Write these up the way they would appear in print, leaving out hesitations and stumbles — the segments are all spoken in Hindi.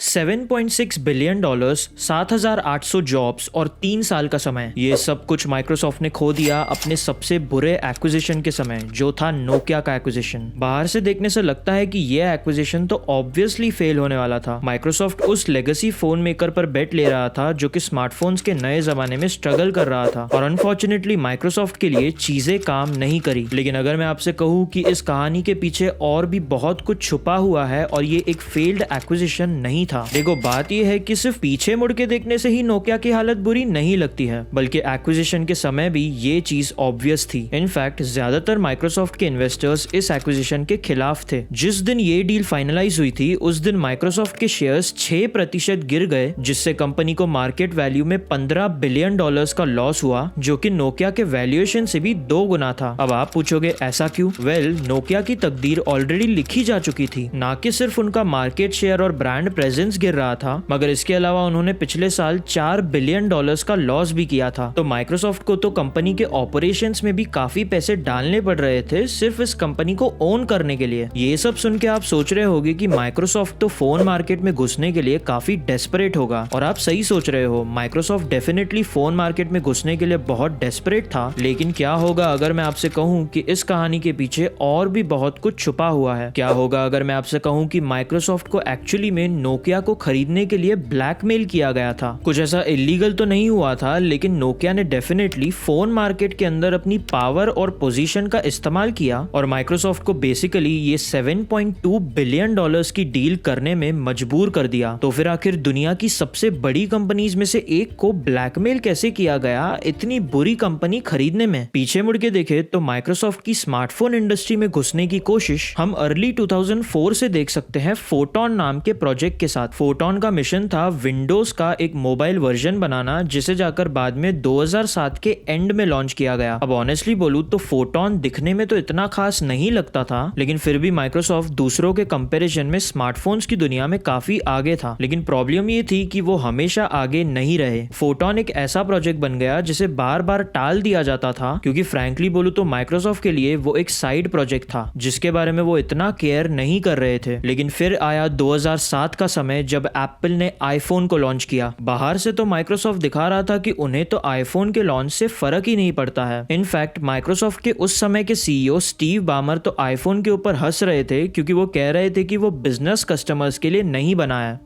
$7.6 बिलियन, 7,800 जॉब्स और 3 साल का समय, ये सब कुछ माइक्रोसॉफ्ट ने खो दिया अपने सबसे बुरे एक्विजिशन के समय, जो था नोकिया का एक्विजिशन। बाहर से देखने से लगता है कि ये एक्विजिशन तो ऑब्वियसली फेल होने वाला था। माइक्रोसॉफ्ट उस लेगेसी फोन मेकर पर बेट ले रहा था जो कि स्मार्टफोन्स के नए जमाने में स्ट्रगल कर रहा था, और अनफॉर्चुनेटली माइक्रोसॉफ्ट के लिए चीजें काम नहीं करी। लेकिन अगर मैं आपसे कहूँ कि इस कहानी के पीछे और भी बहुत कुछ छुपा हुआ है और ये एक फेल्ड एक्विजिशन नहीं था। देखो, बात यह है कि सिर्फ पीछे मुड़ के देखने से ही नोकिया की हालत बुरी नहीं लगती है, बल्कि एक्विजिशन के समय भी ये चीज ऑब्वियस थी। इनफैक्ट ज्यादातर माइक्रोसॉफ्ट के इन्वेस्टर्स इस एक्विजिशन के खिलाफ थे। जिस दिन ये डील फाइनलाइज हुई थी उस दिन माइक्रोसॉफ्ट के शेयर्स 6% गिर गए, जिससे कंपनी को मार्केट वैल्यू में $15 बिलियन का लॉस हुआ, जो कि नोकिया के वैल्यूएशन से भी 2 गुना था। अब आप पूछोगे ऐसा क्यों? वेल, नोकिया की तकदीर ऑलरेडी लिखी जा चुकी थी। ना कि सिर्फ उनका मार्केट शेयर और ब्रांड प्रेजेंस गिर रहा था, मगर इसके अलावा उन्होंने पिछले साल $4 बिलियन का लॉस भी किया था। तो माइक्रोसॉफ्ट को तो कंपनी के ऑपरेशंस में भी काफी पैसे डालने पड़ रहे थे सिर्फ इस कंपनी को ओन करने के लिए। ये सब सुन के आप सोच रहे होगे कि माइक्रोसॉफ्ट तो फोन मार्केट में घुसने के लिए काफी डेस्परेट होगा, और आप सही सोच रहे हो। माइक्रोसॉफ्ट डेफिनेटली फोन मार्केट में घुसने के लिए बहुत डेस्परेट था। लेकिन क्या होगा अगर मैं आपसे कहूँ कि इस कहानी के पीछे और भी बहुत कुछ छुपा हुआ है? क्या होगा अगर मैं आपसे कहूँ कि माइक्रोसॉफ्ट को एक्चुअली में नोकिया को खरीदने के लिए ब्लैकमेल किया गया था? कुछ ऐसा इलीगल तो नहीं हुआ था, लेकिन नोकिया ने डेफिनेटली फोन मार्केट के अंदर अपनी पावर और पोजीशन का इस्तेमाल किया और माइक्रोसॉफ्ट को बेसिकली ये $7.2 बिलियन की डील करने में मजबूर कर दिया। तो फिर आखिर दुनिया की सबसे बड़ी कंपनीज में से एक को ब्लैकमेल कैसे किया गया इतनी बुरी कंपनी खरीदने में? पीछे मुड़ के देखे तो माइक्रोसॉफ्ट की स्मार्टफोन इंडस्ट्री में घुसने की कोशिश हम अर्ली 2004 से देख सकते हैं फोटोन नाम के प्रोजेक्ट के साथ। फोटोन का मिशन था विंडोज का एक मोबाइल वर्जन बनाना, जिसे जाकर बाद में 2007 के एंड में लॉन्च किया गया। अब ऑनेस्टली बोलूं तो फोटोन दिखने में तो इतना खास नहीं लगता था, लेकिन फिर भी माइक्रोसॉफ्ट दूसरों के कंपैरिजन में स्मार्टफोन्स की दुनिया में काफी आगे था। लेकिन प्रॉब्लम ये थी कि वो हमेशा आगे नहीं रहे। फोटोन एक ऐसा प्रोजेक्ट बन गया जिसे बार बार टाल दिया जाता था, क्योंकि फ्रैंकली बोलूं तो माइक्रोसॉफ्ट के लिए वो एक साइड प्रोजेक्ट था जिसके बारे में वो इतना केयर नहीं कर रहे थे। लेकिन फिर आया 2007 का समय, जब एप्पल ने आईफोन को लॉन्च किया। बाहर से तो माइक्रोसॉफ्ट दिखा रहा था कि उन्हें तो आईफोन के लॉन्च से फर्क ही नहीं पड़ता है। इनफैक्ट माइक्रोसॉफ्ट के उस समय के सीईओ स्टीव बामर तो आईफोन के ऊपर हंस रहे थे, क्योंकि वो कह रहे थे कि वो बिजनेस कस्टमर्स के लिए नहीं बना है।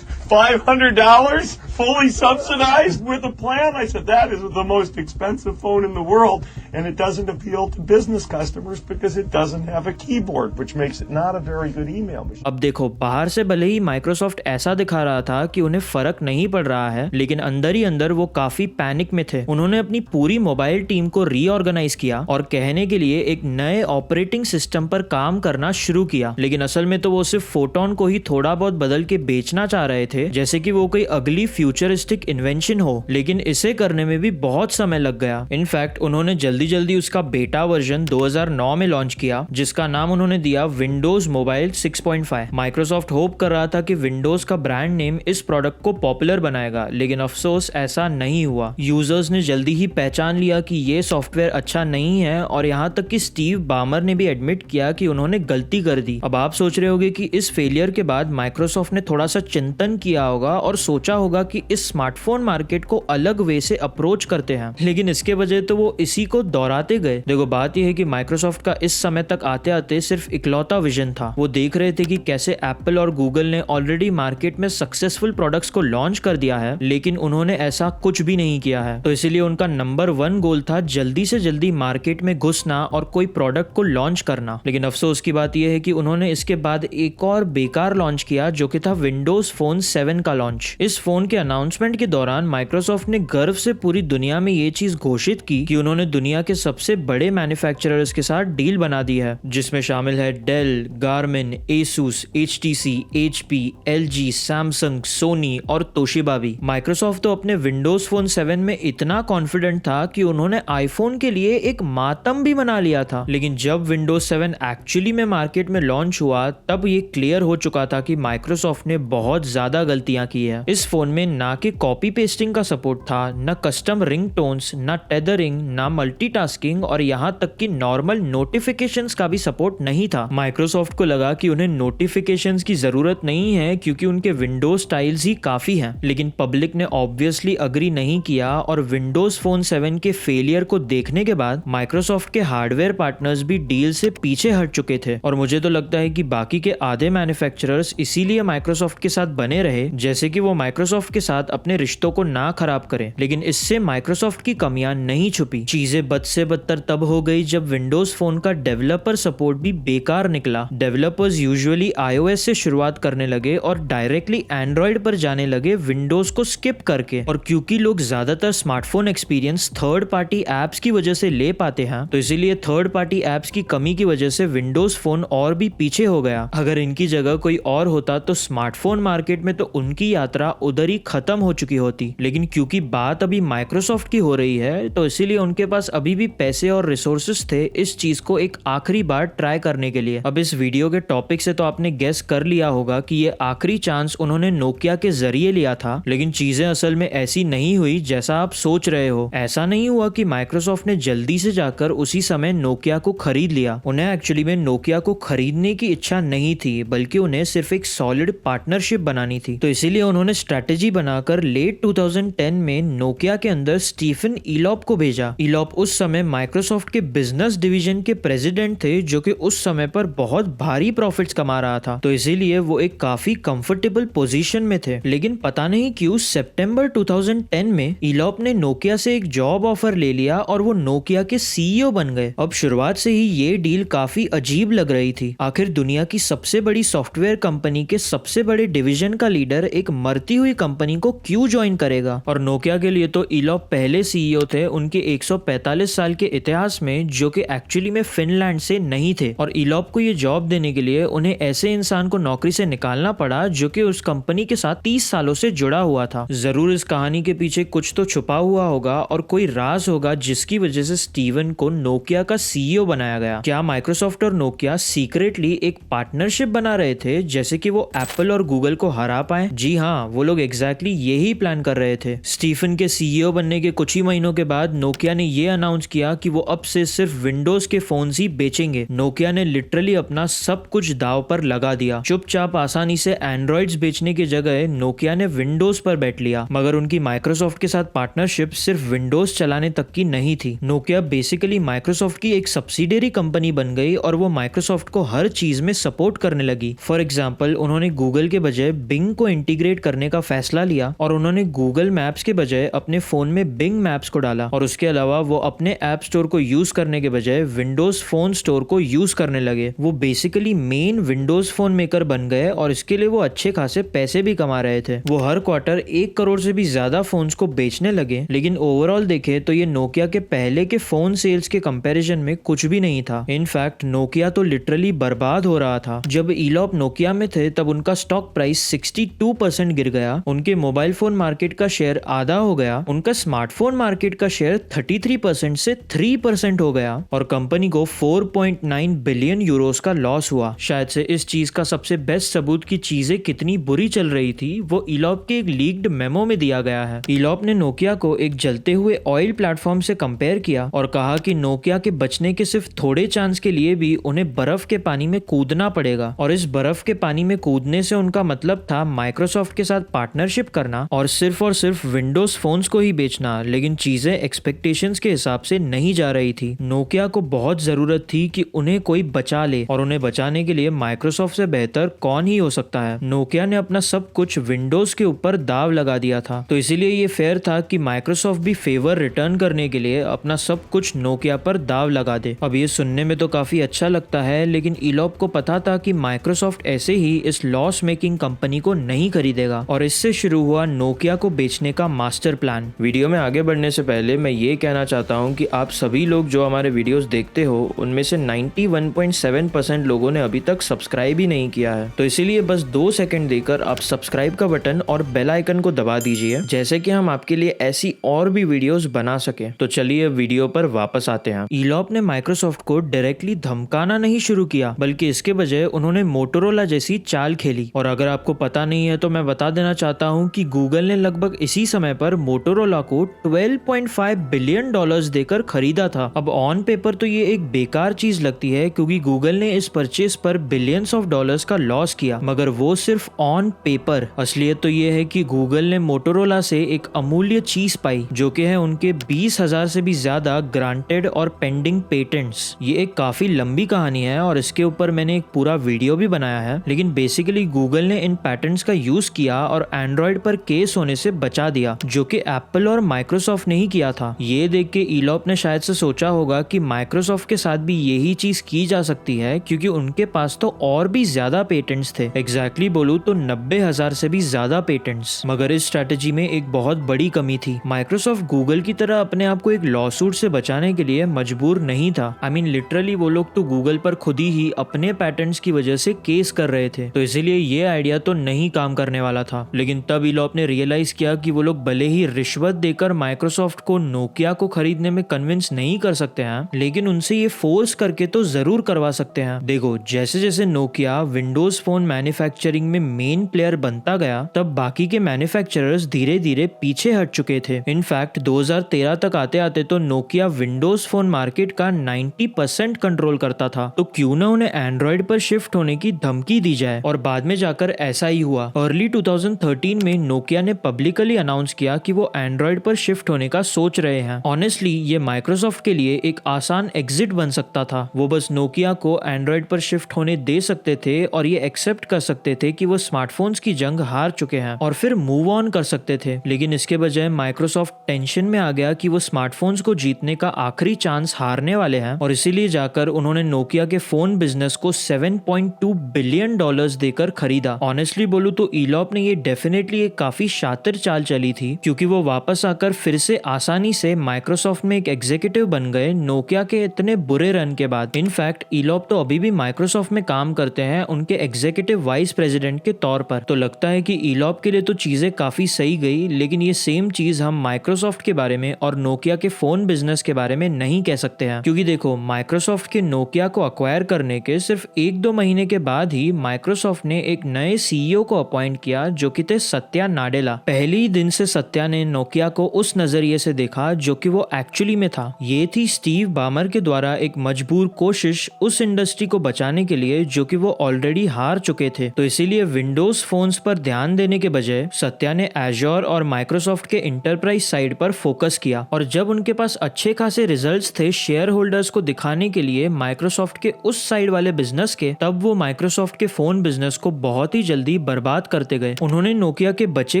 $500 fully subsidized with a plan? I said, that is the most expensive phone in the world, and it doesn't appeal to business customers because it doesn't have a keyboard, which makes it not a very good email machine. अब देखो, बाहर से भले ही माइक्रोसॉफ्ट ऐसा दिखा रहा था कि उन्हें फर्क नहीं पड़ रहा है, लेकिन अंदर ही अंदर वो काफी पैनिक में थे। उन्होंने अपनी पूरी मोबाइल टीम को रीऑर्गेनाइज किया और कहने के लिए एक नए ऑपरेटिंग सिस्टम पर काम करना शुरू किया। लेकिन असल में तो वो सिर्फ फोटोन को ही थोड़ा बहुत बदल के बेचना चाह रहे थे, जैसे कि वो कोई अगली फ्यूचरिस्टिक इन्वेंशन हो। लेकिन इसे करने में भी बहुत समय लग गया। इनफैक्ट उन्होंने जल्दी जल्दी उसका बेटा वर्जन 2009 में लॉन्च किया, जिसका नाम उन्होंने दिया विंडोज मोबाइल 6.5। माइक्रोसॉफ्ट होप कर रहा था कि विंडोज का ब्रांड नेम इस प्रोडक्ट को पॉपुलर बनाएगा, लेकिन अफसोस ऐसा नहीं हुआ। यूजर्स ने जल्दी ही पहचान लिया कि ये सॉफ्टवेयर अच्छा नहीं है, और यहाँ तक कि स्टीव बामर ने भी एडमिट किया कि उन्होंने गलती कर दी। अब आप सोच रहे होगे कि इस फेलियर के बाद माइक्रोसॉफ्ट ने थोड़ा सा चिंतन किया होगा और सोचा होगा कि इस स्मार्टफोन मार्केट को अलग वे से अप्रोच करते हैं, लेकिन इसके बजाय तो वो इसी को दोहराते गए। देखो, बात यह है कि माइक्रोसॉफ्ट का इस समय तक आते आते सिर्फ इकलौता विजन था। वो देख रहे थे कि कैसे एप्पल और गूगल ने ऑलरेडी मार्केट में सक्सेसफुल प्रोडक्ट्स को लॉन्च कर दिया है, लेकिन उन्होंने ऐसा कुछ भी नहीं किया है। तो इसीलिए उनका नंबर 1 गोल था जल्दी से जल्दी मार्केट में घुसना और कोई प्रोडक्ट को लॉन्च करना। लेकिन अफसोस की बात यह है कि उन्होंने इसके बाद एक और बेकार लॉन्च किया, जो कि था विंडोज फोन 7 का लॉन्च। इस फोन के अनाउंसमेंट के दौरान माइक्रोसॉफ्ट ने गर्व से पूरी दुनिया में ये चीज घोषित की कि उन्होंने दुनिया के सबसे बड़े मैन्युफैक्चरर्स के साथ डील बना दी है, जिसमें शामिल है Dell, Garmin, Asus, HTC, HP, LG, Samsung, Sony और तोशिबा भी। माइक्रोसॉफ्ट तो अपने विंडोज फोन 7 में इतना कॉन्फिडेंट था कि उन्होंने आईफोन के लिए एक मातम भी मना लिया था। लेकिन जब विंडोज 7 एक्चुअली में मार्केट में लॉन्च हुआ, तब ये क्लियर हो चुका था कि माइक्रोसॉफ्ट ने बहुत ज्यादा गलतियां की है। इस फोन में ना कि कॉपी पेस्टिंग का सपोर्ट था, न कस्टम रिंग टोन्स, न टेदरिंग, ना मल्टीटास्किंग और यहाँ तक कि नॉर्मल नोटिफिकेशंस का भी सपोर्ट नहीं था। माइक्रोसॉफ्ट को लगा कि उन्हें नोटिफिकेशंस की जरूरत नहीं है क्योंकि उनके विंडोज टाइल्स ही काफी हैं। लेकिन पब्लिक ने ऑब्वियसली अग्री नहीं किया और विंडोज फोन 7 के फेलियर को देखने के बाद माइक्रोसॉफ्ट के हार्डवेयर पार्टनर्स भी डील से पीछे हट चुके थे और मुझे तो लगता है कि बाकी के आधे मैन्युफैक्चरर्स इसीलिए माइक्रोसॉफ्ट के साथ बने रहे, जैसे कि वो माइक्रोसॉफ्ट के साथ अपने रिश्तों को ना खराब करें। लेकिन इससे माइक्रोसॉफ्ट की कमियां नहीं छुपी। चीजें बद से बदतर तब हो गई जब विंडोज फोन का डेवलपर सपोर्ट भी बेकार निकला। डेवलपर्स यूजुअली iOS से शुरुआत करने लगे और डायरेक्टली एंड्रॉइड पर जाने लगे विंडोज को स्किप करके। और क्योंकि लोग ज्यादातर smartphone experience third party apps की वजह से ले पाते हैं, तो इसीलिए थर्ड पार्टी एप्स की कमी की वजह से विंडोज फोन और भी पीछे हो गया। अगर इनकी जगह कोई और होता तो स्मार्टफोन मार्केट में तो उनकी यात्रा उधर ही खत्म हो चुकी होती। लेकिन क्योंकि बात अभी माइक्रोसॉफ्ट की हो रही है, तो इसीलिए उनके पास अभी भी पैसे और रिसोर्सेस थे इस चीज को एक आखिरी बार ट्राई करने के लिए। अब इस वीडियो के टॉपिक से तो आपने गेस कर लिया होगा कि ये आखिरी चांस उन्होंने नोकिया के जरिए लिया था। लेकिन चीजें असल में ऐसी नहीं हुई जैसा आप सोच रहे हो। ऐसा नहीं हुआ कि माइक्रोसॉफ्ट ने जल्दी से जाकर उसी समय नोकिया को खरीद लिया। उन्हें एक्चुअली में नोकिया को खरीदने की इच्छा नहीं थी, बल्कि उन्हें सिर्फ एक सॉलिड पार्टनरशिप बनानी थी। तो इसीलिए उन्होंने स्ट्रेटेजी बनाकर लेट 2010 में नोकिया के अंदर स्टीफन इलॉप को भेजा। इलॉप उस समय माइक्रोसॉफ्ट के बिजनेस डिवीजन के प्रेसिडेंट थे, जो कि उस समय पर बहुत भारी प्रॉफिट्स कमा रहा था। तो इसीलिए वो एक काफी कंफर्टेबल पोजीशन में थे। लेकिन पता नहीं क्यों सितंबर 2010 में इलॉप ने नोकिया से एक जॉब ऑफर ले लिया और वो नोकिया के सीईओ बन गए। अब शुरुआत से ही ये डील काफी अजीब लग रही थी। आखिर दुनिया की सबसे बड़ी सॉफ्टवेयर कंपनी के सबसे बड़े डिवीजन का लीडर एक मरती हुई कंपनी को क्यों ज्वाइन करेगा? और नोकिया के लिए तो इलॉप पहले सीईओ थे उनके 145 साल के इतिहास में, जो कि एक्चुअली में फिनलैंड से नहीं थे। और इलॉप को ये जॉब देने के लिए उन्हें ऐसे इंसान को नौकरी से निकालना पड़ा जो कि उस कंपनी के साथ 30 सालों से जुड़ा हुआ था। जरूर इस कहानी के पीछे कुछ तो छुपा हुआ होगा और कोई राज होगा जिसकी वजह से स्टीवन को नोकिया का सीईओ बनाया गया। क्या माइक्रोसॉफ्ट और नोकिया सीक्रेटली एक पार्टनरशिप बना रहे थे, जैसे कि वो एप्पल और गूगल को हरा पाए? जी हाँ, वो लोग एग्जैक्टली यही प्लान कर रहे थे। स्टीफन के सीईओ बनने के कुछ ही महीनों के बाद नोकिया ने ये अनाउंस किया कि वो अब से सिर्फ विंडोज के फोन ही बेचेंगे। नोकिया ने लिटरली अपना सब कुछ दाव पर लगा दिया। चुपचाप आसानी से एंड्रॉइड्स बेचने की जगह नोकिया ने विंडोज पर बैठ लिया। मगर उनकी माइक्रोसॉफ्ट के साथ पार्टनरशिप सिर्फ विंडोज चलाने तक की नहीं थी। नोकिया बेसिकली माइक्रोसॉफ्ट की एक सब्सिडियरी कंपनी बन गई और वो माइक्रोसॉफ्ट को हर चीज में सपोर्ट करने लगी। फॉर एग्जाम्पल, उन्होंने गूगल के बजाय बिंग को इंटीग्रेट करने का फैसला लिया और उन्होंने गूगल मैप्स के बजाय अपने फोन में बिंग मैप्स को डाला। और उसके अलावा वो अपने ऐप स्टोर को यूज करने के बजाय विंडोज फोन स्टोर को यूज करने लगे। वो basically main Windows phone maker बन गए और इसके लिए वो अच्छे खासे पैसे भी कमा रहे थे। वो हर क्वार्टर 1 करोड़ से भी ज्यादा फोन्स को बेचने लगे। लेकिन ओवरऑल देखे तो ये नोकिया के पहले के फोन सेल्स के कंपैरिजन में कुछ भी नहीं था। इनफैक्ट नोकिया तो लिटरली बर्बाद हो रहा था। जब इलॉप नोकिया में थे तब उनका स्टॉक प्राइस 62% गिर गया। उनके मोबाइल फोन मार्केट का शेयर आधा हो गया। उनका स्मार्टफोन मार्केट का शेयर 33% से 3% हो गया और कंपनी को 4.9 बिलियन यूरोस का लॉस हुआ। शायद से इस चीज का सबसे बेस्ट सबूत की चीजें कितनी बुरी चल रही थी वो इलॉप के एक लीक्ड मेमो में दिया गया है। इलॉप ने नोकिया को एक जलते हुए ऑयल प्लेटफॉर्म से कंपेयर किया और कहा कि नोकिया के बचने के सिर्फ थोड़े चांस के लिए भी उन्हें बर्फ के पानी में कूदना पड़ेगा। और इस बर्फ के पानी में कूदने से उनका मतलब था माइक्रोसॉफ्ट के साथ पार्टनरशिप करना और सिर्फ विंडोज फोन्स को ही बेचना। लेकिन चीजें एक्सपेक्टेशंस के हिसाब से नहीं जा रही थी। नोकिया को बहुत जरूरत थी कि उन्हें कोई बचा ले और उन्हें बचाने के लिए माइक्रोसॉफ्ट से बेहतर कौन ही हो सकता है। नोकिया ने अपना सब कुछ विंडोज के ऊपर दाव लगा दिया था। तो इसीलिए ये फेयर था कि माइक्रोसॉफ्ट भी फेवर रिटर्न करने के लिए अपना सब कुछ नोकिया पर दाव लगा दे। अब ये सुनने में तो काफी अच्छा लगता है, लेकिन इलॉप को पता था कि माइक्रोसॉफ्ट ऐसे ही इस लॉस मेकिंग कंपनी को नहीं खरीदेगा और इससे शुरू हुआ नोकिया को बेचने का मास्टर प्लान। वीडियो में आगे बढ़ने से पहले मैं ये कहना चाहता हूँ कि आप सभी लोग जो हमारे वीडियोस देखते हो उनमें से 91.7% लोगों ने अभी तक सब्सक्राइब ही नहीं किया है। तो इसीलिए बस 2 सेकंड देकर आप सब्सक्राइब का बटन और बेल आइकन को दबा दीजिए, जैसे कि हम आपके लिए ऐसी और भी वीडियोस बना सके। तो चलिए वीडियो पर वापस आते हैं। इलॉप ने माइक्रोसॉफ्ट को डायरेक्टली धमकाना नहीं शुरू किया, बल्कि इसके बजाय उन्होंने मोटोरोला जैसी चाल खेली। और अगर आपको पता नहीं है तो मैं बता देना चाहता हूँ कि गूगल ने लगभग इसी समय पर मोटोरोला को 12.5 बिलियन डॉलर्स देकर खरीदा था। अब ऑन पेपर तो ये एक बेकार चीज लगती है क्योंकि गूगल ने इस परचेस पर बिलियंस ऑफ डॉलर्स का लॉस किया, मगर वो सिर्फ ऑन पेपर। असलियत तो ये है कि गूगल ने मोटोरोला से एक अमूल्य चीज पाई, जो कि है उनके 20,000 से भी ज्यादा ग्रांटेड और पेंडिंग पेटेंट्स। ये एक काफी लंबी कहानी है और इसके ऊपर मैंने एक पूरा वीडियो भी बनाया है, लेकिन बेसिकली गूगल ने इन पैटेंट्स का यूज किया और एंड्रॉइड पर केस होने से बचा दिया, जो कि एप्पल और माइक्रोसॉफ्ट ने ही किया था। ये देख के ईलॉप ने शायद से सोचा होगा कि माइक्रोसॉफ्ट के साथ भी यही चीज की जा सकती है, क्योंकि उनके पास तो और भी ज्यादा पेटेंट्स थे। एग्जैक्टली बोलूं तो 90,000 से भी ज्यादा पेटेंट्स। मगर इस स्ट्रेटेजी में एक बहुत बड़ी कमी थी। माइक्रोसॉफ्ट गूगल की तरह अपने आप को एक लॉसूट से बचाने के लिए मजबूर नहीं था। आई मीन लिटरली वो लोग तो गूगल पर खुद ही अपने पैटेंट्स की वजह से केस कर रहे थे, तो इसीलिए ये आइडिया तो नहीं काम करने वाला था। लेकिन तब ईलॉप ने रियलाइज किया कि वो लोग भले ही रिश्वत देकर माइक्रोसॉफ्ट को नोकिया को खरीदने में कन्विंस नहीं कर सकते हैं, लेकिन उनसे ये फोर्स करके तो जरूर करवा सकते हैं। देखो, जैसे जैसे नोकिया विंडोज फोन मैन्युफैक्चरिंग में मेन प्लेयर बनता गया, तब बाकी के मैन्युफैक्चरर्स धीरे धीरे पीछे हट चुके थे। इनफैक्ट 2013 तक आते आते तो नोकिया विंडोज फोन मार्केट का 90% कंट्रोल करता था। तो क्यों ना उन्हें एंड्रॉइड पर शिफ्ट होने की धमकी दी जाए, और बाद में जाकर ऐसा ही हुआ। अर्ली 2013 में नोकिया ने पब्लिकली अनाउंस किया कि वो एंड्रॉइड पर शिफ्ट होने का सोच रहे हैं। ऑनेस्टली ये माइक्रोसॉफ्ट के लिए एक आसान एग्जिट बन सकता था। वो बस नोकिया को एंड्रॉइड पर शिफ्ट होने दे सकते थे और ये एक्सेप्ट कर सकते थे कि वो स्मार्टफोन्स की जंग हार चुके हैं और फिर मूव ऑन कर सकते थे। लेकिन इसके बजाय माइक्रोसॉफ्ट टेंशन में आ गया कि वो स्मार्टफोन्स को जीतने का आखिरी चांस हारने वाले हैं, और इसीलिए जाकर उन्होंने नोकिया के फोन बिजनेस को 7.2 बिलियन डॉलर्स देकर खरीदा। ऑनेस्टली बोलूं तो ईलॉप ने ये डेफिनेटली एक काफी शातिर चाल चली थी, क्योंकि वो वापस आकर फिर से आसानी से माइक्रोसॉफ्ट में एक एग्जीक्यूटिव बन गए नोकिया के इतने बुरे रन के बाद। इनफैक्ट ईलॉप तो अभी भी माइक्रोसॉफ्ट में काम करते हैं उनके एग्जीक्यूटिव वाइस प्रेसिडेंट के तौर पर। तो लगता है कि ईलॉप के लिए तो चीजें काफी सही गई, लेकिन ये सेम चीज हम माइक्रोसॉफ्ट के बारे में और नोकिया के फोन बिजनेस के बारे में नहीं कह सकते हैं। क्योंकि देखो, माइक्रोसॉफ्ट के नोकिया को अक्वायर करने के सिर्फ 1-2 महीने के बाद ही माइक्रोसॉफ्ट ने एक नए सीईओ को अपॉइंट किया, जो कि थे सत्या नाडेला। पहले ही दिन से सत्या ने नोकिया को उस नजरिए से देखा जो कि वो एक्चुअली में था। ये थी स्टीव बामर के द्वारा एक मजबूर कोशिश उस इंडस्ट्री को बचाने के लिए जो कि वो ऑलरेडी हार चुके थे। तो इसीलिए विंडोज फोन्स पर ध्यान देने के बजाय सत्या ने एजोर और माइक्रोसॉफ्ट के इंटरप्राइज साइड पर फोकस किया, और जब उनके पास अच्छे खासे रिजल्ट्स थे शेयर होल्डर्स को दिखाने के लिए माइक्रोसॉफ्ट के उस साइड वाले बिजनेस के, तब वो माइक्रोसॉफ्ट के फोन बिजनेस को बहुत ही जल्दी बर्बाद करते गए। उन्होंने नोकिया के बचे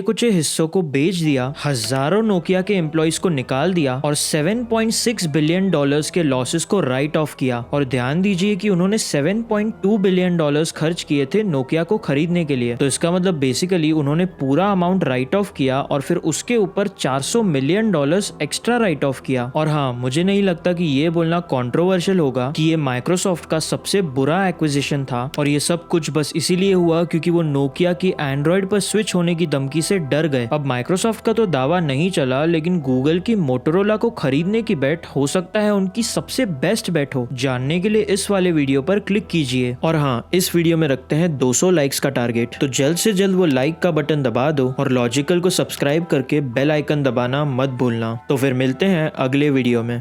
कुचे हिस्सों को बेच दिया, हजारों नोकिया के एम्प्लॉइज को निकाल दिया और 7.6 बिलियन डॉलर्स के लॉसेस को राइट ऑफ किया। और ध्यान दीजिए कि उन्होंने 7.2 बिलियन डॉलर्स खर्च किए थे नोकिया को खरीदने के लिए। तो इसका मतलब बेसिकली उन्होंने पूरा अमाउंट राइट ऑफ किया और फिर उसके ऊपर 400 million dollars extra right of किया। और हाँ, मुझे नहीं लगता कि ये बोलना कंट्रोवर्शियल होगा कि ये माइक्रोसॉफ्ट का सबसे बुरा एक्विजिशन था, और ये सब कुछ बस इसीलिए हुआ क्योंकि वो नोकिया की एंड्रॉइड पर स्विच होने की धमकी से डर गए। अब माइक्रोसॉफ्ट का तो दावा नहीं चला, लेकिन गूगल की मोटोरोला को खरीदने की बेट हो सकता है उनकी सबसे बेस्ट बेट हो। जानने के लिए इस वाले वीडियो पर क्लिक कीजिए। और हाँ, इस वीडियो में रखते हैं 200 लाइक्स का टारगेट, तो जल्द से जल्द वो लाइक का बटन दबा दो और लॉजिकल को सब्सक्राइब करके बेल आइकन दबाना मत भूलना। तो फिर मिलते हैं अगले वीडियो में।